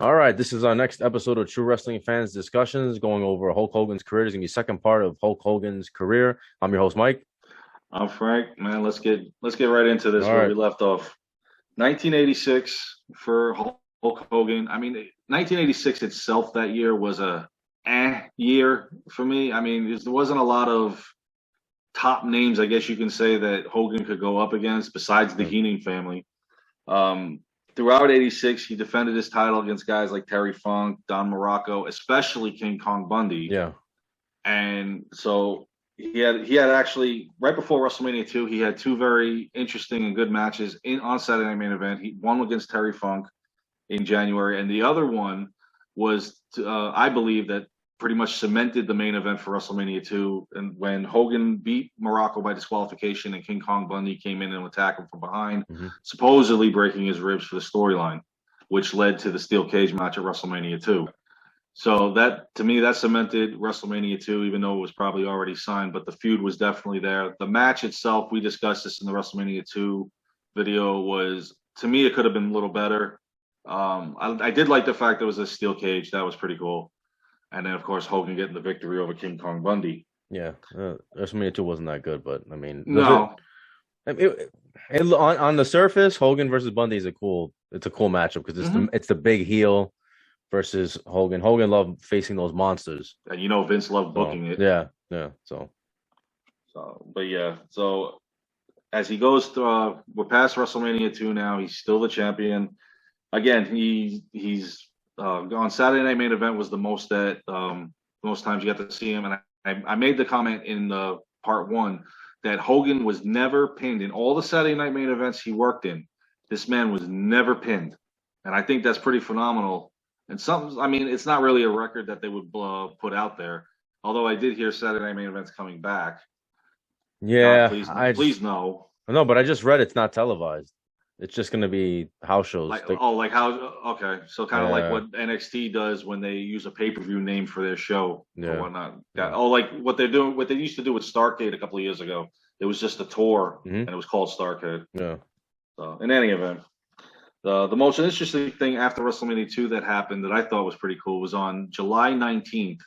All right, this is our next episode of True Wrestling Fans Discussions, going over Hulk Hogan's career. This is gonna be the second part of Hulk Hogan's career. I'm your host, Mike. I'm Frank, man. Let's get right into All this where right. we left off. 1986 for Hulk Hogan. I mean, 1986 itself that year was a year for me. I mean, there wasn't a lot of top names, I guess you can say, that Hogan could go up against besides the Mm, Heenan family. Um, Throughout '86, he defended his title against guys like Terry Funk, Don Morocco, especially King Kong Bundy. yeah. And so he had actually right before WrestleMania 2, he had two very interesting and good matches in on Saturday Night Main Event. He one against Terry Funk in January, and the other one was I believe that pretty much cemented the main event for WrestleMania 2. And when Hogan beat Morocco by disqualification, and King Kong Bundy came in and attacked him from behind, Hmm. supposedly breaking his ribs for the storyline, which led to the steel cage match at WrestleMania 2. So that to me that cemented WrestleMania 2, even though it was probably already signed, but the feud was definitely there. The match itself, we discussed this in the WrestleMania 2 video, was to me it could have been a little better. I did like the fact there was a steel cage, that was pretty cool. And then of course Hogan getting the victory over King Kong Bundy. Yeah. WrestleMania 2 wasn't that good, but I mean, No. on the surface, Hogan versus Bundy is it's a cool matchup because Hmm. it's the big heel versus Hogan. Hogan loved facing those monsters. And Vince loved So booking it. yeah, yeah. So So, but yeah, so as he goes through, we're past WrestleMania 2 now. He's still the champion. Again, he's on Saturday Night Main Event was the most that most times you got to see him. And I made the comment in the part one that Hogan was never pinned in all the Saturday Night Main Events he worked in. This man was never pinned, and I think that's pretty phenomenal. And something, I mean, it's not really a record that they would put out there. Although I did hear Saturday Night Main Events coming back. God, yeah, please, please no. no, but I just read it's not televised. It's just gonna be house shows. Like how? Okay, so kind of like Yeah, what NXT does when they use a pay-per-view name for their show or yeah, whatnot. Yeah. yeah. Oh, like what they're doing, what they used to do with Starrcade a couple of years ago. It was just a tour, Hmm. and it was called Starrcade. Yeah. So, in any event, the most interesting thing after WrestleMania 2 that happened that I thought was pretty cool was on July 19th.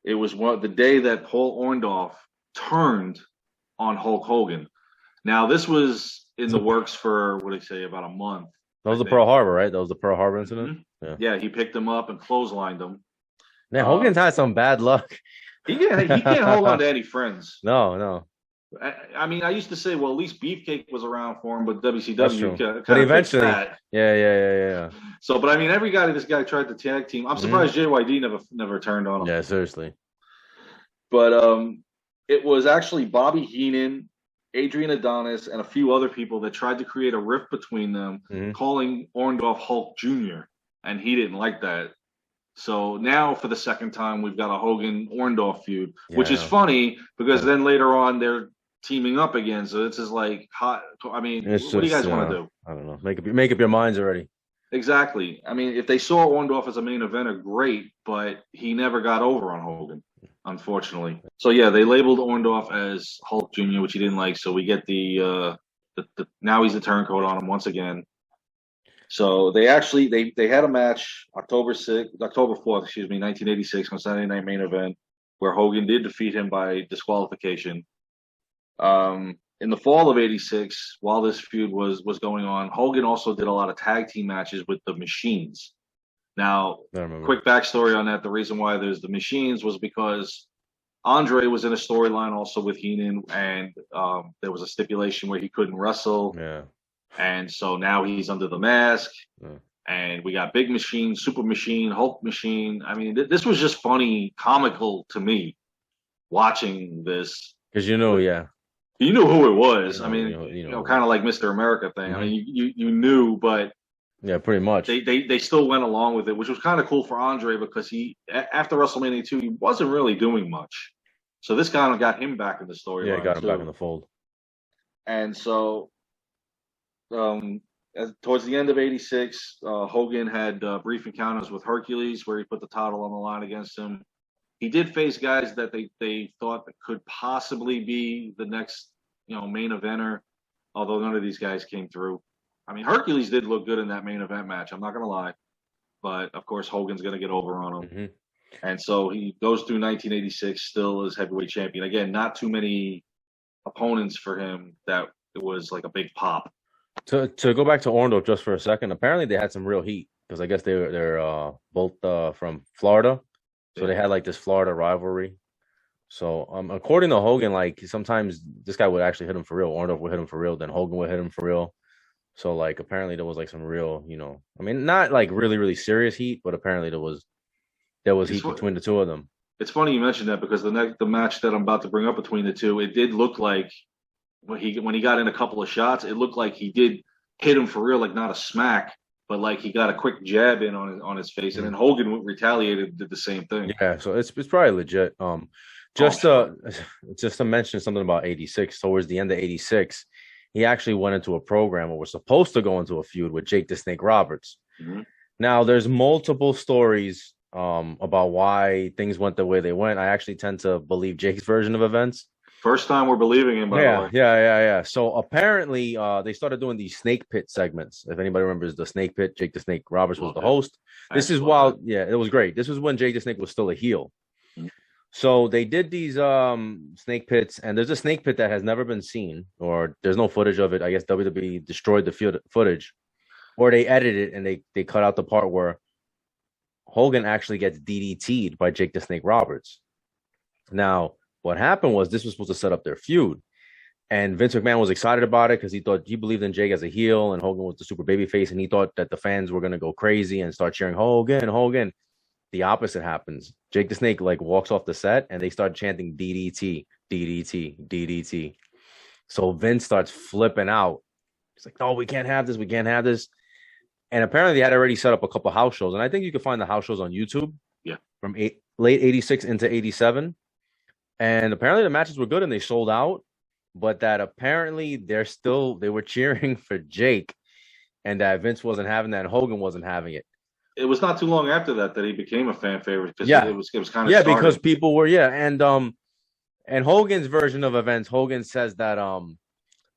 It was the day that Paul Orndorff turned on Hulk Hogan. Now, this was in the So works for what did I say about a month, that I was the think. Pearl Harbor, right? That was the Pearl Harbor incident. Hmm. Yeah. Yeah, he picked him up and clotheslined him. Man, Hogan's Um, had some bad luck. he can't hold on to any friends. No, no. I mean, I used to say, well, at least Beefcake was around for him, but That's WCW true. But kind of fixed eventually, that. yeah. So, but I mean, every guy this guy tried to tag team. I'm Hmm. surprised JYD never turned on him. Yeah, seriously. But it was actually Bobby Heenan, Adrian Adonis, and a few other people that tried to create a rift between them, Hmm. calling Orndorff Hulk Jr., and he didn't like that. So now, for the second time, we've got a Hogan Orndorff feud, Yeah, which I is know. funny because Yeah. then later on they're teaming up again. So it's just like hot. I mean, It's what do you just guys want to do? I don't know. Make up your minds already. Exactly. I mean, if they saw Orndorff as a main eventer, great, but he never got over on Hogan, unfortunately. So yeah, they labeled Orndorff as Hulk Jr., which he didn't like. So we get the now he's the turncoat on him once again. So they actually they had a match October 4th, excuse me, 1986 on Saturday Night Main Event, where Hogan did defeat him by disqualification. In the fall of '86, while this feud was going on, Hogan also did a lot of tag team matches with the Machines. Now, I remember. quick backstory on that: the reason why there's the Machines was because Andre was in a storyline also with Heenan, and there was a stipulation where he couldn't wrestle, Yeah. and so now he's under the mask. Yeah. And we got Big Machine, Super Machine, Hulk Machine. I mean, this was just funny, comical to me watching this. Because With yeah. you knew who it You was. I know, mean, who it kind was. of like Mr. America thing. I Hmm. mean, you knew, but Yeah, pretty much. they still went along with it, which was kind of cool for Andre because after WrestleMania 2, he wasn't really doing much. So this kind of got him back in the Yeah, storyline got him back in too. the fold. And so towards the end of '86, Hogan had brief encounters with Hercules where he put the title on the line against him. He did face guys that they thought that could possibly be the next main eventer, although none of these guys came through. I mean, Hercules did look good in that main event match. I'm not gonna lie. but of course Hogan's going to get over on him. Hmm. And so he goes through 1986 still as heavyweight champion. Again, not too many opponents for him that it was like a big pop. To go back to Orndorff just for a second, apparently they had some real heat because I guess they're both from Florida, so Yeah. they had like this Florida rivalry. So according to Hogan, like sometimes this guy would actually hit him for real. Orndorff would hit him for real, then Hogan would hit him for real. So like apparently there was like some real, I mean not like really really serious heat, but apparently there was It's, heat between the two of them. it's funny you mentioned that because the match that I'm about to bring up between the two, it did look like when he got in a couple of shots, it looked like he did hit him for real, like not a smack, but like he got a quick jab in on his face, and then Hogan retaliated, did the same thing. Yeah, so it's probably legit. Just sure. just to mention something about 86, towards the end of 86, he actually went into a program where we're supposed to go into a feud with Jake the Snake Roberts. Mm-hmm. Now, there's multiple stories about why things went the way they went. I actually tend to believe Jake's version of events. First time we're believing him, by the way. Yeah. So apparently, they started doing these snake pit segments. If anybody remembers the snake pit, Jake the Snake Roberts was the host. This is while, it was great. This was when Jake the Snake was still a heel. Mm-hmm. So they did these snake pits, and there's a snake pit that has never been seen, or there's no footage of it. I guess WWE destroyed the footage, or they edited it and they cut out the part where Hogan actually gets DDT'd by Jake the Snake Roberts. Now, what happened was this was supposed to set up their feud. And Vince McMahon was excited about it because he believed in Jake as a heel, and Hogan was the super baby face, and he thought that the fans were gonna go crazy and start cheering Hogan, Hogan. The opposite happens. Jake the Snake like walks off the set, and they start chanting DDT, DDT, DDT. So Vince starts flipping out. He's like, "No, we can't have this. We can't have this." And apparently, they had already set up a couple house shows, and I think you can find the house shows on YouTube. Yeah, from late '86 into '87, and apparently the matches were good and they sold out. But that apparently they were cheering for Jake, and that Vince wasn't having that, and Hogan wasn't having it. It was not too long after that he became a fan favorite because it was kind of because people were and Hogan's version of events, Hogan says that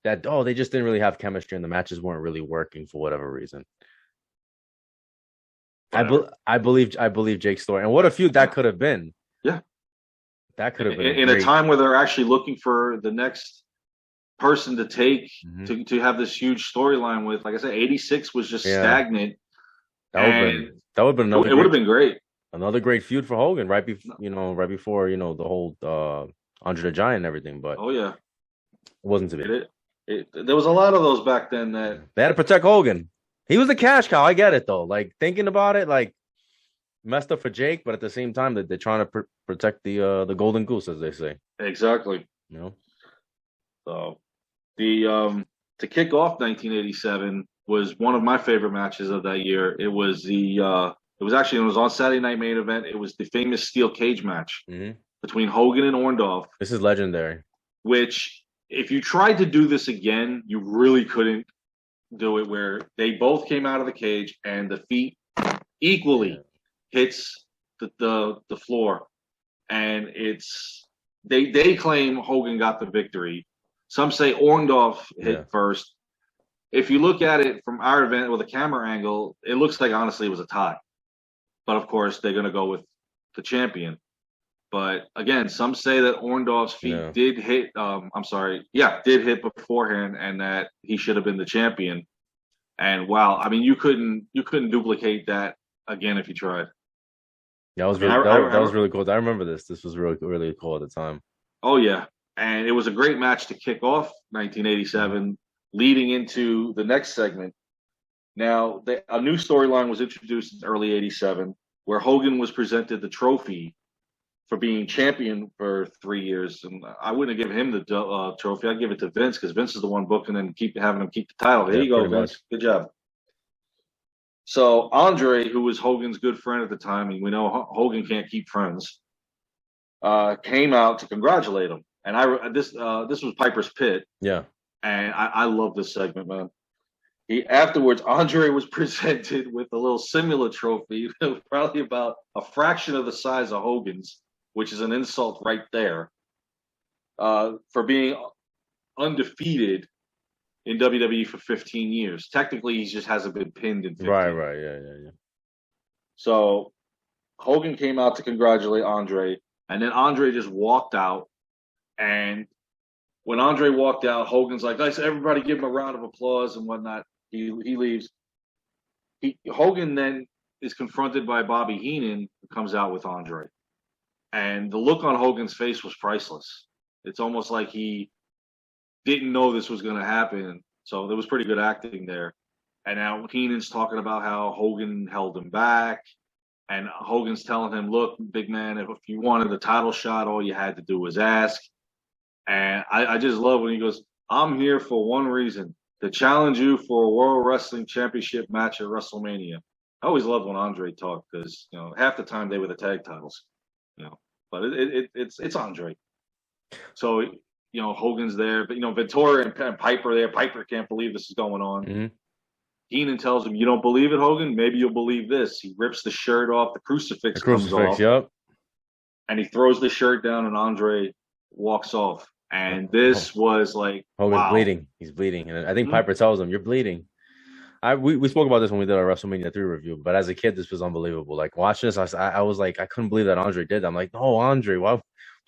they just didn't really have chemistry and the matches weren't really working for whatever reason. I believe Jake's story, and what a feud that could have been. Yeah, that could have been in a time where they're actually looking for the next person to take to have this huge storyline with. Like I said, 86 was just stagnant. That would have been it would have been great. Another great feud for Hogan right before the whole Andre the Giant and everything. But it wasn't to be. There was a lot of those back then that they had to protect Hogan. He was the cash cow. I get it though. Like thinking about it, like messed up for Jake, but at the same time that they're trying to protect the golden goose, as they say. Exactly. So to kick off 1987 was one of my favorite matches of that year. It was on Saturday Night Main Event. It was the famous steel cage match between Hogan and Orndorff. This is legendary. Which, if you tried to do this again, you really couldn't do it. Where they both came out of the cage and the feet equally hits the floor, and they claim Hogan got the victory. Some say Orndorff hit first. If you look at it from our event with a camera angle, it looks like honestly it was a tie. But of course, they're going to go with the champion. But again, some say that Orndorff's feet did hit. Did hit beforehand, and that he should have been the champion. And wow, I mean, you couldn't duplicate that again if you tried. That was really cool. I remember this. This was really really cool at the time. Oh yeah, and it was a great match to kick off 1987. Leading into the next segment. Now, a new storyline was introduced in early 87 where Hogan was presented the trophy for being champion for 3 years. And I wouldn't give him the trophy. I'd give it to Vince because Vince is the one booking and having him keep the title. There you go, Vince. Much. Good job. So Andre, who was Hogan's good friend at the time, and we know Hogan can't keep friends, came out to congratulate him. And this was Piper's Pit. Yeah. And I love this segment, man. Afterwards, Andre was presented with a little similar trophy, probably about a fraction of the size of Hogan's, which is an insult right there, for being undefeated in WWE for 15 years. Technically, he just hasn't been pinned in 15. Right, yeah. So Hogan came out to congratulate Andre, and then Andre just walked out. And when Andre walked out, Hogan's like, "Nice, everybody, give him a round of applause and whatnot." He leaves. Hogan then is confronted by Bobby Heenan, who comes out with Andre, and the look on Hogan's face was priceless. It's almost like he didn't know this was going to happen. So there was pretty good acting there. And now Heenan's talking about how Hogan held him back. And Hogan's telling him, look, big man, if you wanted the title shot, all you had to do was ask. And I just love when he goes, I'm here for one reason, to challenge you for a World Wrestling Championship match at WrestleMania. I always loved when Andre talked because, half the time they were the tag titles, but it's Andre. So, Hogan's there, but, Ventura and Piper there. Piper can't believe this is going on. Mm-hmm. Heenan tells him, you don't believe it, Hogan? Maybe you'll believe this. He rips the shirt off. The crucifix comes off. Yep. And he throws the shirt down, and Andre walks off. And this was like, Hogan's bleeding. He's bleeding. And I think Piper tells him, you're bleeding. We spoke about this when we did our WrestleMania 3 review, but as a kid, this was unbelievable. Like, watching this, I was like, I couldn't believe that Andre did that. I'm like, no, Andre, why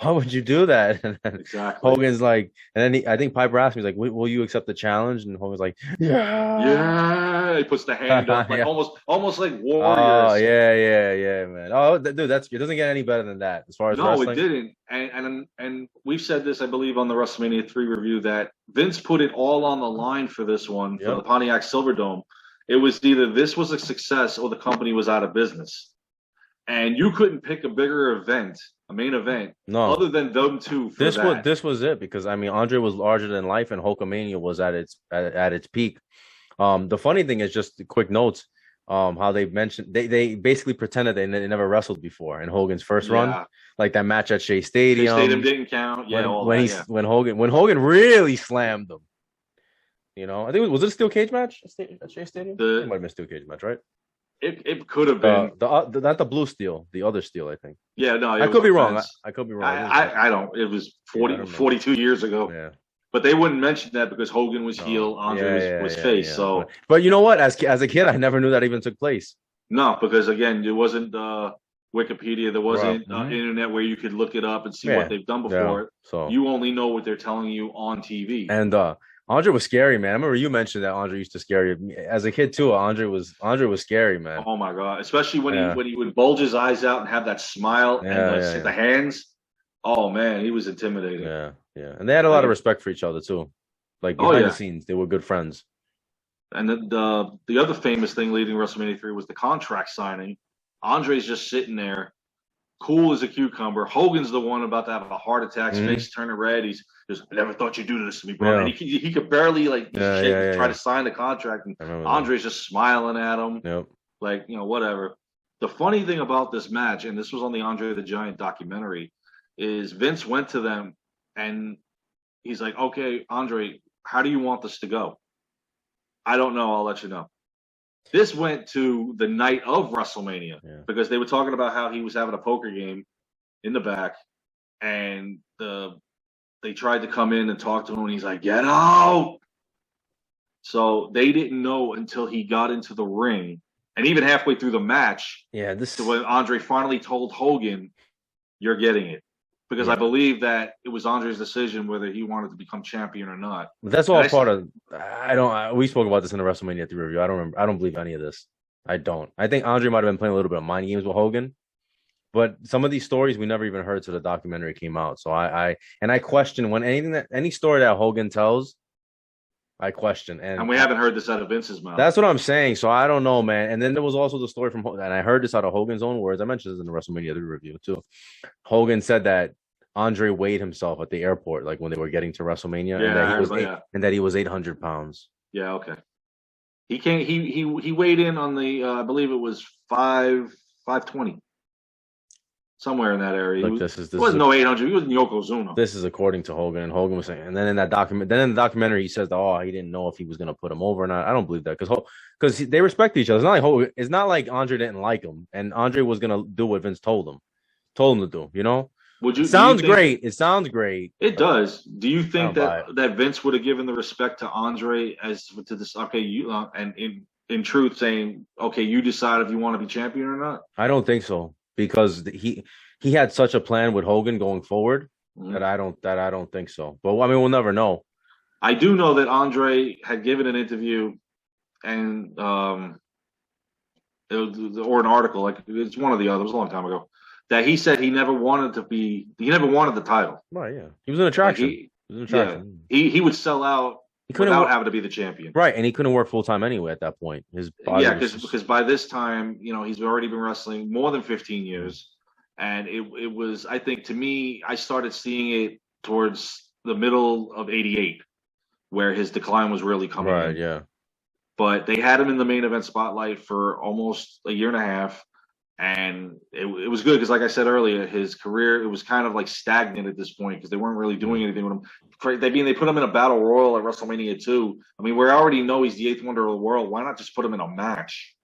would you do that? And then exactly. Hogan's like, and then I think Piper asked me, he's like, will you accept the challenge? And Hogan's like, yeah. He puts the hand up, like almost like Warriors. Oh yeah, man. Oh, dude, it doesn't get any better than that as far as wrestling. No, it didn't. And we've said this, I believe, on the WrestleMania 3 review that Vince put it all on the line for this one, for the Pontiac Silverdome. It was either this was a success or the company was out of business. And you couldn't pick a bigger event, a main event, other than them two. This was it, because I mean, Andre was larger than life, and Hulkamania was at its peak. The funny thing is, just the quick notes, how they mentioned they basically pretended they never wrestled before in Hogan's first run, like that match at Shea Stadium. Shea Stadium didn't count. When Hogan really slammed them. I think was it a steel cage match at Shea Stadium? It might have been a steel cage match, right? It could have been not the blue steel, the other steel, I think. Yeah, no, I could be wrong. I could be wrong. I don't. It was 42 years ago. Yeah. But they wouldn't mention that because Hogan was heel, Andre was face. Yeah. So, but you know what? As a kid, I never knew that even took place. No, because again, there wasn't Wikipedia, there wasn't internet where you could look it up and see what they've done before. Yeah. So you only know what they're telling you on TV. And Andre was scary, man. I remember you mentioned that Andre used to scare you. As a kid too, Andre was scary, man. Oh my god! Especially when he would bulge his eyes out and have that smile and the hands. Oh man, he was intimidating. Yeah. And they had a lot of respect for each other too. Like behind the scenes, they were good friends. And the other famous thing leading WrestleMania 3 was the contract signing. Andre's just sitting there, cool as a cucumber. Hogan's the one about to have a heart attack, his face turning red. He's just, I never thought you'd do this to me, bro. Yeah. And he could barely try to sign the contract. And Andre's just smiling at him. Yep. Like, whatever. The funny thing about this match, and this was on the Andre the Giant documentary, is Vince went to them and he's like, okay, Andre, how do you want this to go? I don't know. I'll let you know. This went to the night of WrestleMania because they were talking about how he was having a poker game in the back, and they tried to come in and talk to him, and he's like, get out. So they didn't know until he got into the ring, and even halfway through the match, when Andre finally told Hogan, you're getting it. Because I believe that it was Andre's decision whether he wanted to become champion or not. But that's all part of. We spoke about this in the WrestleMania 3 review. I don't remember. I don't believe any of this. I don't. I think Andre might have been playing a little bit of mind games with Hogan, but some of these stories we never even heard till the documentary came out. So I question when any story that Hogan tells, I question. And we haven't heard this out of Vince's mouth. That's what I'm saying. So I don't know, man. And then there was also the story from, and I heard this out of Hogan's own words. I mentioned this in the WrestleMania 3 review too. Hogan said that Andre weighed himself at the airport, like when they were getting to WrestleMania, and that he was 800 pounds. Yeah, okay. He weighed in on the I believe it was 520, somewhere in that area. Like it wasn't no 800. He was Yokozuna. This is according to Hogan, and Hogan was saying, and then in the documentary, he says that he didn't know if he was going to put him over or not. I don't believe that because they respect each other. It's not like Andre didn't like him, and Andre was going to do what Vince told him to do. It sounds great. It does. Do you think that Vince would have given the respect to Andre as to this? Okay, in truth saying, "Okay, you decide if you want to be champion or not"? I don't think so because he had such a plan with Hogan going forward Mhm. that I don't think so. But I mean, we'll never know. I do know that Andre had given an interview and or an article, like it's one or the other. It was a long time ago. That he said he never wanted the title. Right? Yeah, he was an Like attraction. He was an yeah, attraction. he would sell out He couldn't without work having to be the champion. right, and he couldn't work full time anyway at that point. His body Yeah, was just because by this time, he's already been wrestling more than 15 years, and it was, I think, to me, I started seeing it towards the middle of '88, where his decline was really coming right. in. Yeah, But they had him in the main event spotlight for almost a year and a half, and it was good because, like I said earlier, his career, it was kind of like stagnant at this point because they weren't really doing anything with him. They put him in a battle royal at WrestleMania 2. I mean, we already know he's the eighth wonder of the world. Why not just put him in a match?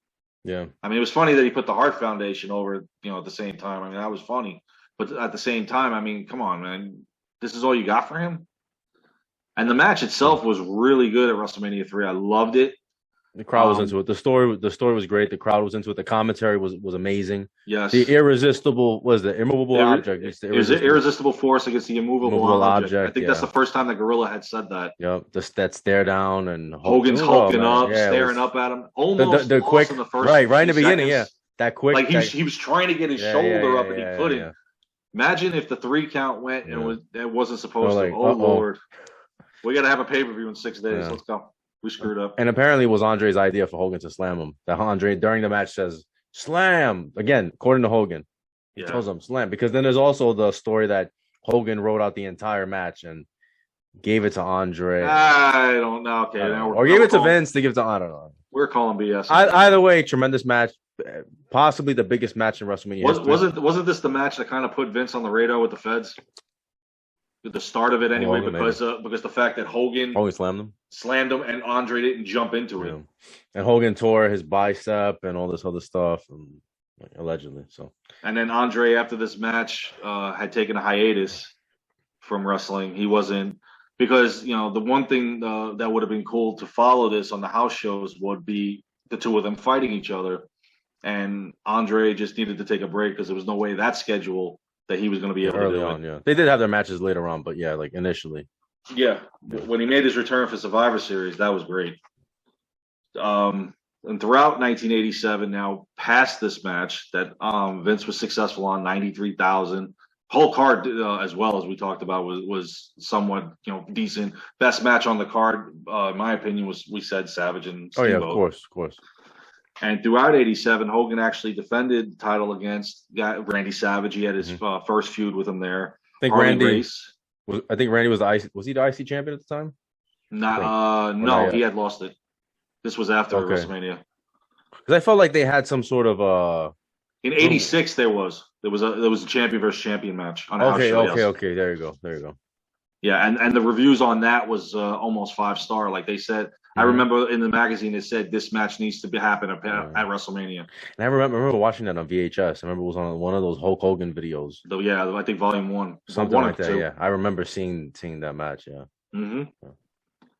yeah. I mean, it was funny that he put the Hart Foundation over, at the same time. I mean, that was funny, but at the same time, I mean, come on, man, this is all you got for him. And the match itself was really good at WrestleMania 3. I loved it. The crowd was into it. The story was great. The crowd was into it. The commentary was amazing. Yes. The irresistible was the immovable object. It's the irresistible force against the immovable object. I think that's the first time that Gorilla had said that. Yep. That stare down and Hogan's hulking up, staring up at him. Almost the quick in the first right in the beginning. Seconds. Yeah, that quick. Like he was trying to get his shoulder up and he couldn't. Yeah. Imagine if the 3 count went and it wasn't supposed to. Oh Lord, we got to have a pay-per-view in 6 days. Let's go. We screwed up. And apparently it was Andre's idea for Hogan to slam him. That Andre during the match says, slam. Again, according to Hogan. He tells him slam. Because then there's also the story that Hogan wrote out the entire match and gave it to Andre. I don't know. Okay. Or gave it to Vince to give it to, I don't know. We're calling BS. Either way, tremendous match. Possibly the biggest match in WrestleMania history. Wasn't this the match that kind of put Vince on the radar with the feds? At the start of it anyway, because the fact that Hogan slammed him and Andre didn't jump into it, and Hogan tore his bicep and all this other stuff, allegedly. So, and then Andre after this match had taken a hiatus from wrestling. He wasn't, because the one thing that would have been cool to follow this on the house shows would be the two of them fighting each other, and Andre just needed to take a break because there was no way that schedule that he was going to be able to do on, it. Yeah. They did have their matches later on, but like initially. Yeah. When he made his return for Survivor Series, that was great. And throughout 1987, now past this match that Vince was successful on, 93,000. Whole card, as well as we talked about, was somewhat decent. Best match on the card, in my opinion, was, we said, Savage and Steamboat. Oh yeah, of course. And throughout '87, Hogan actually defended the title against Randy Savage. He had his first feud with him there. I think Randy was the IC. Was he the IC champion at the time? No, he had lost it. This was after WrestleMania. Because I felt like they had some sort of in '86 there was a champion versus champion match on Okay. There you go. Yeah, and the reviews on that was almost 5-star. Like they said, I remember in the magazine it said this match needs to happen at WrestleMania. And I remember watching that on VHS. I remember it was on one of those Hulk Hogan videos. Yeah, I think Volume 1. Something like that. Yeah, I remember seeing that match. Yeah. Mm-hmm. Yeah.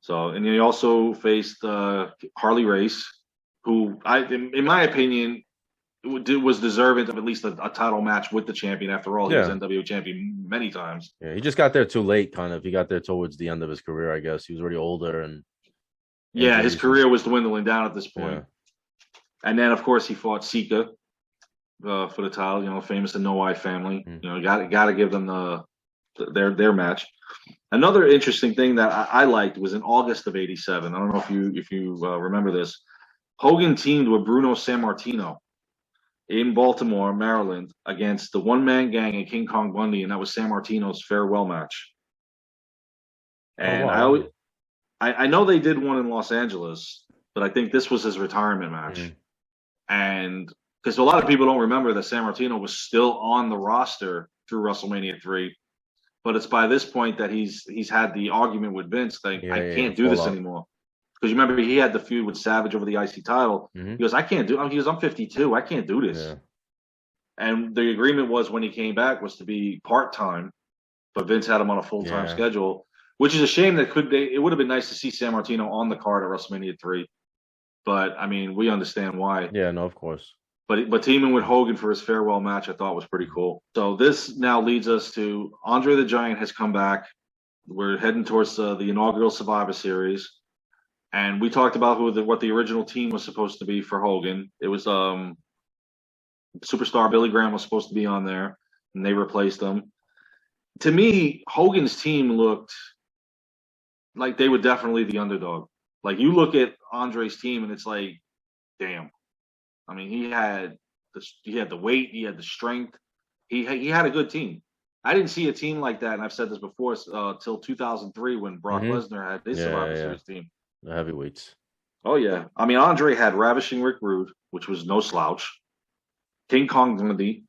So, and he also faced Harley Race, who in my opinion, was deserving of at least a title match with the champion. After all, he was NWA champion many times. Yeah, he just got there too late. Kind of, he got there towards the end of his career. I guess he was already older, and his career was dwindling down at this point. Yeah. And then, of course, he fought Sika for the title. Famous the No Eye family. Got to give them their match. Another interesting thing that I liked was in August of '87. I don't know if you remember this. Hogan teamed with Bruno Sammartino in Baltimore, Maryland, against the One-Man Gang and King Kong Bundy, and that was Sammartino's farewell match. And I know they did one in Los Angeles, but I think this was his retirement match. And because a lot of people don't remember that Sammartino was still on the roster through WrestleMania 3, but it's by this point that he's had the argument with Vince that I can't do this anymore. Because you remember he had the feud with Savage over the IC title. He goes, I can't do it. He goes, I'm 52. I can't do this. Yeah. And the agreement was when he came back was to be part-time, but Vince had him on a full-time schedule, which is a shame. It would have been nice to see Sammartino on the card at WrestleMania 3. but I mean, we understand why. Yeah, no, of course. But teaming with Hogan for his farewell match, I thought was pretty cool. So this now leads us to Andre the Giant has come back. We're heading towards the inaugural Survivor Series, and we talked about what the original team was supposed to be for Hogan. It was superstar Billy Graham was supposed to be on there, and they replaced him. To me, Hogan's team looked like they were definitely the underdog. Like you look at Andre's team, and it's like, damn. I mean, he had the weight, he had the strength, he had a good team. I didn't see a team like that, and I've said this before, till 2003 when Brock Hmm. Lesnar had his Yeah, Survivor yeah, Series team. the heavyweights. Oh yeah, I mean Andre had Ravishing Rick Rude, which was no slouch, King Kong Dundee,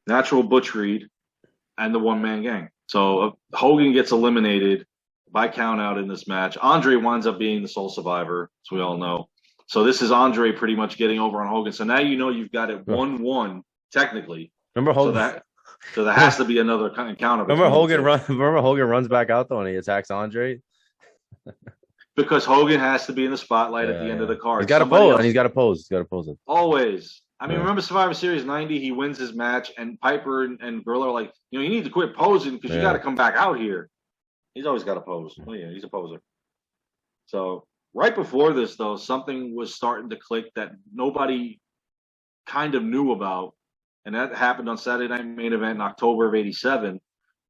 Natural Butch Reed, and the One Man Gang. So Hogan gets eliminated by count out in this match. Andre winds up being the sole survivor, as we all know. So this is Andre pretty much getting over on Hogan. So now you know you've got it 1-1 technically. Remember Hogan? So there has to be another kind of encounter. Remember Hogan runs back out though and he attacks Andre. Because Hogan has to be in the spotlight at the end of the card. He's got to pose, and he's got to pose. He's got to pose it. Always. I mean, remember Survivor Series 90? He wins his match, and Piper and Gorilla are like, you need to quit posing because you got to come back out here. He's always got to pose. Oh, yeah, he's a poser. So right before this, though, something was starting to click that nobody kind of knew about, and that happened on Saturday Night Main Event in October of '87,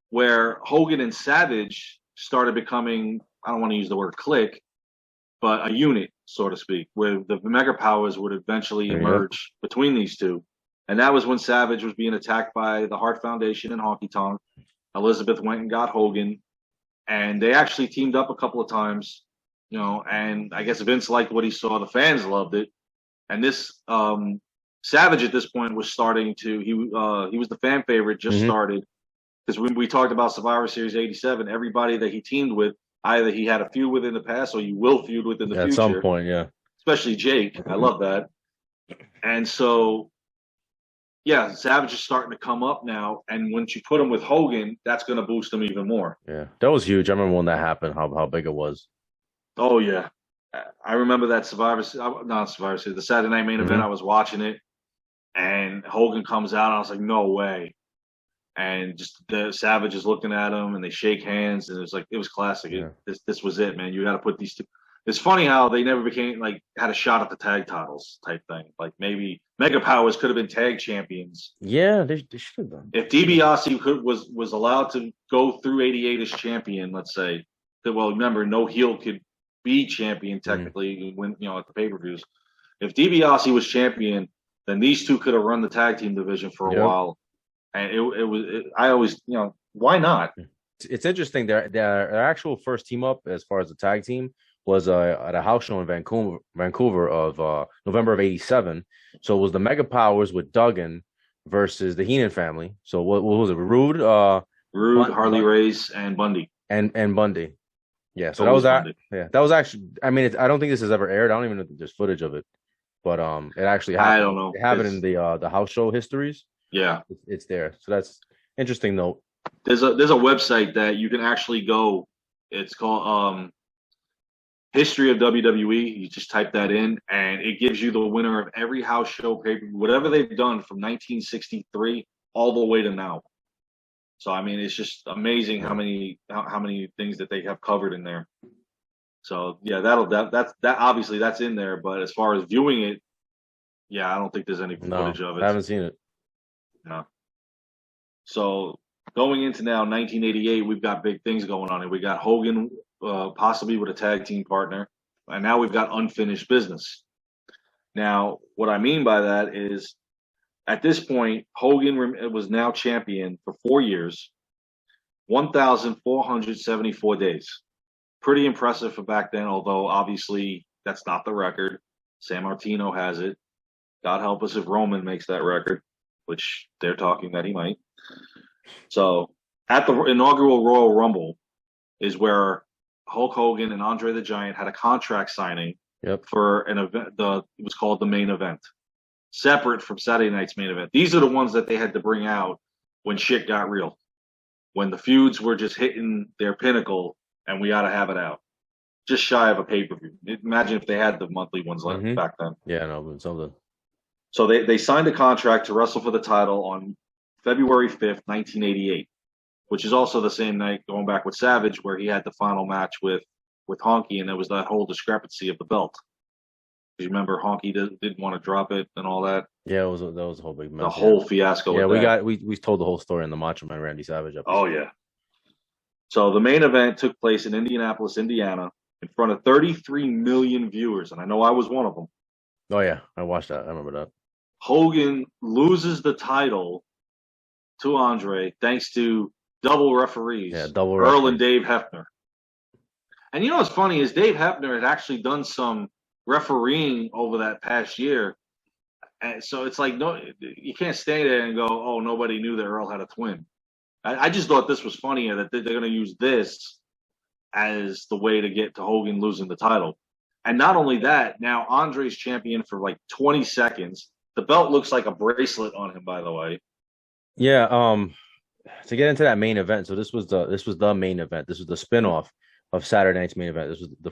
where Hogan and Savage started becoming, I don't want to use the word click, but a unit, so to speak, where the mega powers would eventually emerge between these two. And that was when Savage was being attacked by the Hart Foundation and Honky Tonk. Elizabeth went and got Hogan, and they actually teamed up a couple of times, and I guess Vince liked what he saw. The fans loved it. And this Savage at this point was starting to, he was the fan favorite, just started. Because when we talked about Survivor Series 87, everybody that he teamed with, either he had a feud with in the past or you will feud with in the future. At some point, yeah. Especially Jake. I love that. And so, yeah, Savage is starting to come up now. And once you put him with Hogan, that's going to boost him even more. Yeah, that was huge. I remember when that happened, how big it was. Oh, yeah. I remember that the Saturday Night Main Event. I was watching it, and Hogan comes out, and I was like, no way. And just the Savage is looking at him, and they shake hands, and it was classic. This was it, man. You got to put these two. It's funny how they never became had a shot at the tag titles type thing. Like maybe Mega Powers could have been tag champions. Yeah, they should have done. If DiBiase was allowed to go through '88 as champion, let's say, well, remember no heel could be champion technically when at the pay-per-views. If DiBiase was champion, then these two could have run the tag team division for a while. And I always, why not? It's interesting. Their actual first team up, as far as the tag team, was at a house show in Vancouver of November of '87. So it was the Mega Powers with Duggan versus the Heenan family. So what was it? Rude, Harley Race, and Bundy. And Bundy. Yeah. So that was that. Yeah, that was actually. I mean, I don't think this has ever aired. I don't even know if there's footage of it, but it actually happened. I don't know. They have it in the house show histories. Yeah, it's there. So that's interesting though. There's a website that you can actually go. It's called History of WWE. You just type that in, and it gives you the winner of every house show paper, whatever they've done from 1963 all the way to now. So I mean, it's just amazing how many things that they have covered in there. So yeah, that obviously that's in there. But as far as viewing it, yeah, I don't think there's any footage of it. I haven't seen it. No. So going into now 1988, we've got big things going on here. We got Hogan possibly with a tag team partner, and now we've got unfinished business. Now, what I mean by that is, at this point, Hogan was now champion for 4 years, 1,474 days. Pretty impressive for back then, although obviously that's not the record. San Martino has it. God help us if Roman makes that record, which they're talking that he might. So at the inaugural Royal Rumble is where Hulk Hogan and Andre the Giant had a contract signing for an event. It was called the Main Event, separate from Saturday Night's Main Event. These are the ones that they had to bring out when shit got real, when the feuds were just hitting their pinnacle, and we got to have it out. Just shy of a pay-per-view. Imagine if they had the monthly ones back then. Yeah, no, but something. So they signed a contract to wrestle for the title on February 5th, 1988, which is also the same night going back with Savage where he had the final match with Honky, and there was that whole discrepancy of the belt. You remember Honky didn't want to drop it and all that. Yeah, that was a whole big mess. The whole fiasco. Yeah, we told the whole story in the Macho Man Randy Savage episode. Oh yeah. So the main event took place in Indianapolis, Indiana, in front of 33 million viewers, and I know I was one of them. Oh yeah, I watched that. I remember that. Hogan loses the title to Andre thanks to double referees. Yeah, double Earl and Dave Hebner. And you know what's funny is Dave Hebner had actually done some refereeing over that past year. And so it's like, no, you can't stay there and go, oh, nobody knew that Earl had a twin. I just thought this was funnier that they're going to use this as the way to get to Hogan losing the title. And not only that, now Andre's champion for like 20 seconds. The belt looks like a bracelet on him, by the way. Yeah. To get into that main event, so this was the main event. This was the spinoff of Saturday night's main event. This was the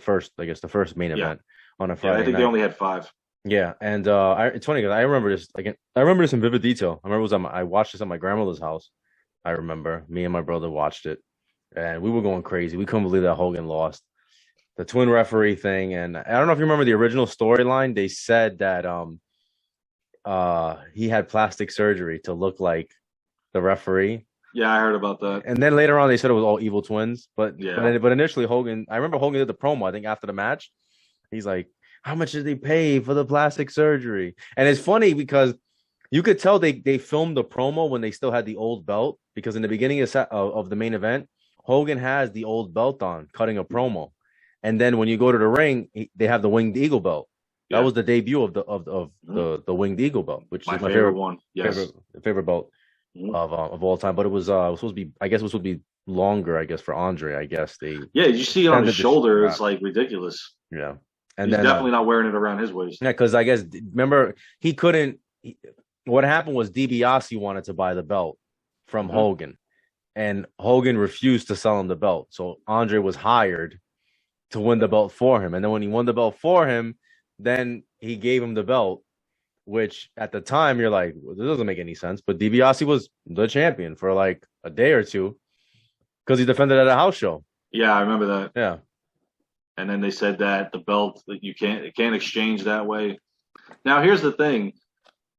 first main event on a Friday. I think night. They only had 5. Yeah, and it's funny because I remember this. Again, I remember this in vivid detail. I remember I watched this at my grandmother's house. I remember me and my brother watched it, and we were going crazy. We couldn't believe that Hogan lost the twin referee thing. And I don't know if you remember the original storyline. They said that he had plastic surgery to look like the referee. Yeah, I heard about that. And then later on, they said it was all evil twins. But initially, Hogan. I remember Hogan did the promo. I think after the match, he's like, how much did they pay for the plastic surgery? And it's funny because you could tell they filmed the promo when they still had the old belt, because in the beginning of the main event, Hogan has the old belt on, cutting a promo. And then when you go to the ring, they have the Winged Eagle belt. That was the debut of the Winged Eagle belt, which is my favorite one. Yes. Favorite belt of all time. But it was supposed to be, I guess it was supposed to be longer, I guess, for Andre. I guess you see it on his shoulder. It's like ridiculous. Yeah. And he's definitely not wearing it around his waist. Yeah, because I guess, remember, he couldn't. What happened was DiBiase wanted to buy the belt from Hogan, and Hogan refused to sell him the belt. So Andre was hired to win the belt for him. And then when he won the belt for him, then he gave him the belt, which at the time you're like, well, this doesn't make any sense. But DiBiase was the champion for like a day or two because he defended at a house show. Yeah, I remember that. Yeah. And then they said that the belt that you can't exchange that way. Now, here's the thing.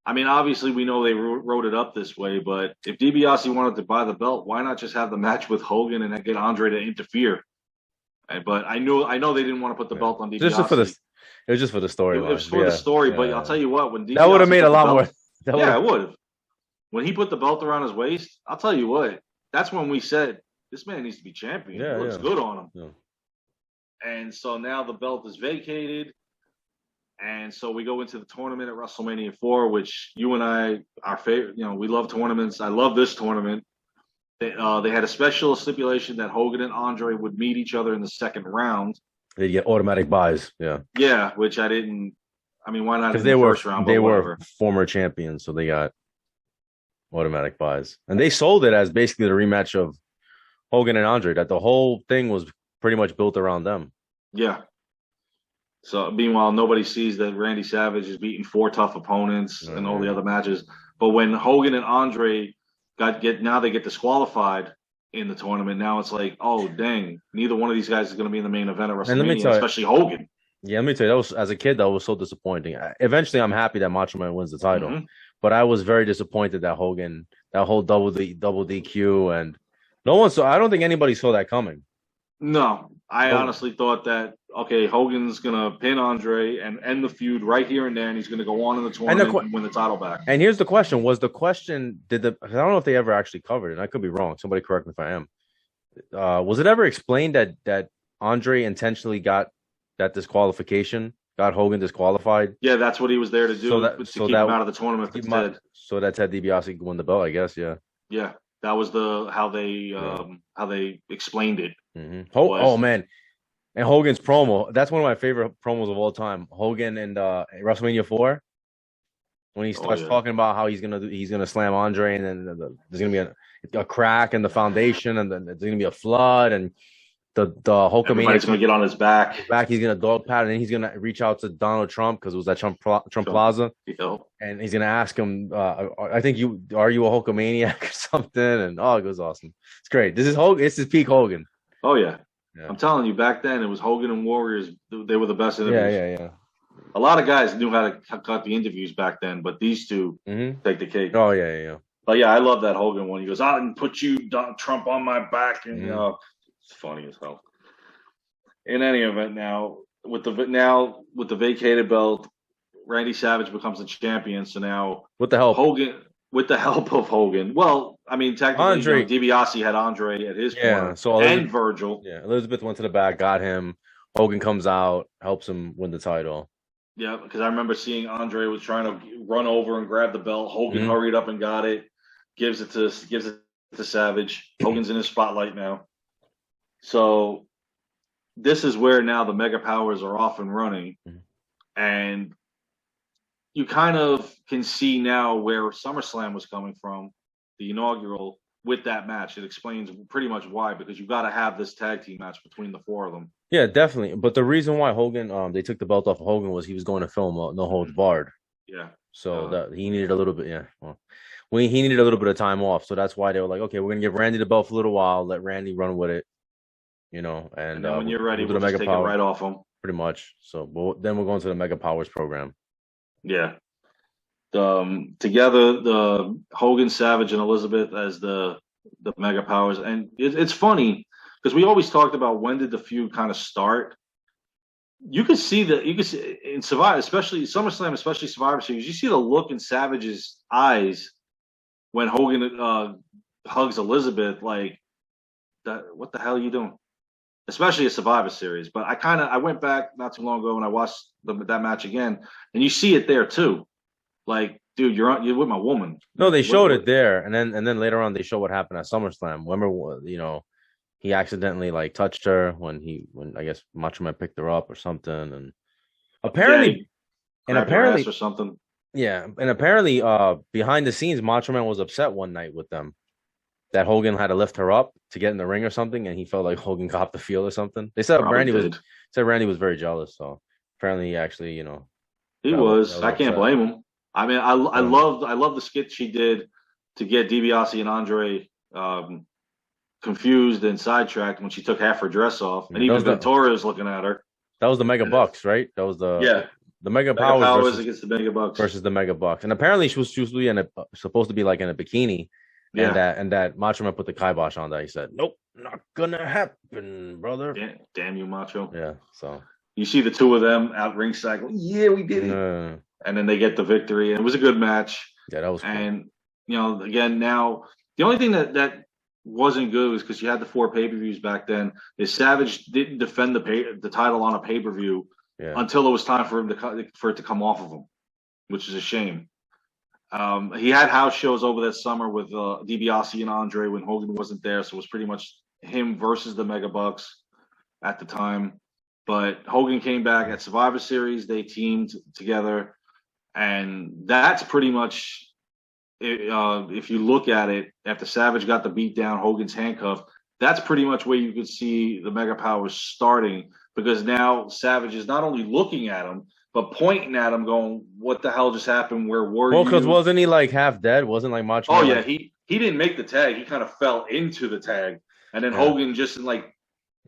I mean, obviously, we know they wrote it up this way, but if DiBiase wanted to buy the belt, why not just have the match with Hogan and then get Andre to interfere? But I know they didn't want to put the belt on DiBiase. It was just for the story. It was for the story, but I'll tell you what, when DiBiase that would have made a lot more. It would have. When he put the belt around his waist, I'll tell you what. That's when we said this man needs to be champion. It looks good on him. Yeah. And so now the belt is vacated. And so we go into the tournament at WrestleMania 4, which you and I, our favorite, we love tournaments. I love this tournament. They had a special stipulation that Hogan and Andre would meet each other in the second round. They'd get automatic buys. Yeah. Yeah, which I didn't. I mean, why not? Because they were first round, they were former champions, so they got automatic buys, and they sold it as basically the rematch of Hogan and Andre. That the whole thing was pretty much built around them. Yeah. So meanwhile, nobody sees that Randy Savage is beating 4 tough opponents and all the other matches. But when Hogan and Andre now they get disqualified in the tournament. Now it's like, oh dang, neither one of these guys is going to be in the main event at WrestleMania, especially Hogan. Yeah, let me tell you, as a kid, that was so disappointing. Eventually, I'm happy that Macho Man wins the title, but I was very disappointed that Hogan, that whole double DQ, and no one saw. I don't think anybody saw that coming. No, I honestly thought that, okay, Hogan's going to pin Andre and end the feud right here and there, and he's going to go on in the tournament and win the title back. And here's the question. I don't know if they ever actually covered it. I could be wrong. Somebody correct me if I am. Was it ever explained that Andre intentionally got that disqualification, got Hogan disqualified? Yeah, that's what he was there to do, to keep him out of the tournament instead. So that Ted DiBiase won the belt, I guess, yeah. Yeah, that was how they explained it. Oh man, and Hogan's promo. That's one of my favorite promos of all time. Hogan and WrestleMania 4, when he starts talking about how he's gonna slam Andre, and then there's gonna be a crack in the foundation, and then there's gonna be a flood, and the Everybody's Hulkamania gonna get on his back. He's gonna dog pat, and then he's gonna reach out to Donald Trump because it was at Trump Plaza, and he's gonna ask him, "I think are you a Hulkamaniac or something?" And it was awesome. It's great. This is Hogan. This is peak Hogan. Oh yeah. I'm telling you, back then it was Hogan and Warriors. They were the best interviews. Yeah. A lot of guys knew how to cut the interviews back then, but these two take the cake. Oh yeah. But yeah, I love that Hogan one. He goes, "I didn't put you, Trump, on my back," and it's funny as hell. In any event, now with the vacated belt, Randy Savage becomes the champion. So now with the help of Hogan. Well, I mean, technically, DiBiase had Andre at his corner, and Virgil. Yeah, Elizabeth went to the back, got him. Hogan comes out, helps him win the title. Yeah, because I remember seeing Andre was trying to run over and grab the belt. Hogan hurried up and got it. Gives it to Savage. Hogan's in his spotlight now. So this is where now the Mega Powers are off and running, and you kind of can see now where SummerSlam was coming from, the inaugural, with that match. It explains pretty much why, because you got to have this tag team match between the four of them. Yeah, definitely. But the reason why Hogan, they took the belt off of Hogan was he was going to film No Holds Barred. Yeah. So that he needed a little bit. Yeah. Well, he needed a little bit of time off. So that's why they were like, okay, we're gonna give Randy the belt for a little while, let Randy run with it. And then when you're ready, we'll just take it right off him. Pretty much. So then we're going to the Mega Powers program. Yeah. Together, the Hogan, Savage, and Elizabeth as the Mega Powers. And it's funny because we always talked about when did the feud kind of start. You can see in Survivor, especially SummerSlam, especially Survivor Series, you see the look in Savage's eyes when Hogan hugs Elizabeth, like, what the hell are you doing? Especially a Survivor Series. But I went back not too long ago and I watched that match again, and you see it there too. Like, dude, you're with my woman. No, they showed it there, and then later on they show what happened at SummerSlam. Remember, he accidentally like touched her when I guess Macho Man picked her up or something, and apparently or something. Yeah, and apparently, behind the scenes, Macho Man was upset one night with them that Hogan had to lift her up to get in the ring or something, and he felt like Hogan copped the feel or something. They said Randy was very jealous. So apparently, he actually, he was. I can't blame him. I mean, I love the skit she did to get DiBiase and Andre confused and sidetracked when she took half her dress off, and even Ventura is looking at her. That was the Mega Bucks, right? That was the Mega Powers against the Mega Bucks versus the Mega Bucks, and apparently she was supposed to be like in a bikini, and that Macho Man put the kibosh on that. He said, "Nope, not gonna happen, brother." Damn you, Macho. Yeah. So you see the two of them out ringside, going, "Yeah, we did it," and then they get the victory, and it was a good match. Yeah, that was cool. And again, now the only thing that wasn't good was because you had the 4 pay-per-views back then. Is Savage didn't defend the title on a pay-per-view until it was time for it to come off of him, which is a shame. He had house shows over that summer with DiBiase and Andre when Hogan wasn't there, so it was pretty much him versus the Mega Bucks at the time. But Hogan came back at Survivor Series. They teamed together, and that's pretty much. If you look at it, after Savage got the beat down, Hogan's handcuffed, that's pretty much where you could see the Mega Powers starting, because now Savage is not only looking at him, but pointing at him going, what the hell just happened? Where were you? Well, because wasn't he like half dead? Wasn't like Macho Man? Oh, yeah. He didn't make the tag. He kind of fell into the tag. And then Hogan just in like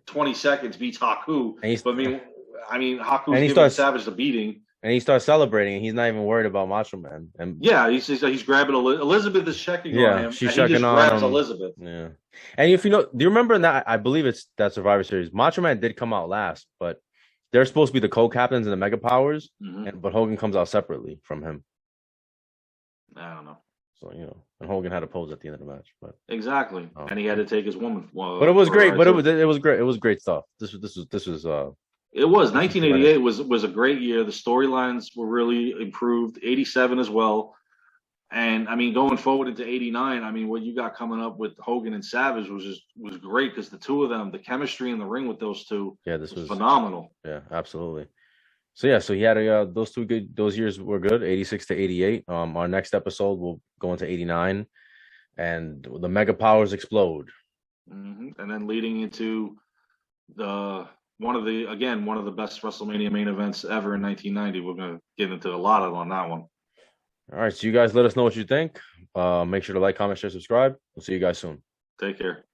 20 seconds beats Haku. Haku's giving Savage the beating. And he starts celebrating. He's not even worried about Macho Man. And he's grabbing Elizabeth is checking on him. She's checking on grabs Elizabeth. Yeah, and if do you remember in that? I believe it's that Survivor Series. Macho Man did come out last, but they're supposed to be the co-captains and the Mega Powers. But Hogan comes out separately from him. I don't know. So and Hogan had a pose at the end of the match, but exactly, and he had to take his woman. But it was great. But it was great. It was great stuff. This was. It was 1988 was a great year. The storylines were really improved. 87 as well, and going forward into 89. What you got coming up with Hogan and Savage was great, because the two of them, the chemistry in the ring with those two, this was phenomenal. Yeah, absolutely. So he had those years were good. 86 to 88. Our next episode will go into 89, and the Mega Powers explode, and then leading into one of the best WrestleMania main events ever in 1990. We're gonna get into a lot of on that one. All right, so you guys let us know what you think. Make sure to like, comment, share, subscribe. We'll see you guys soon. Take care.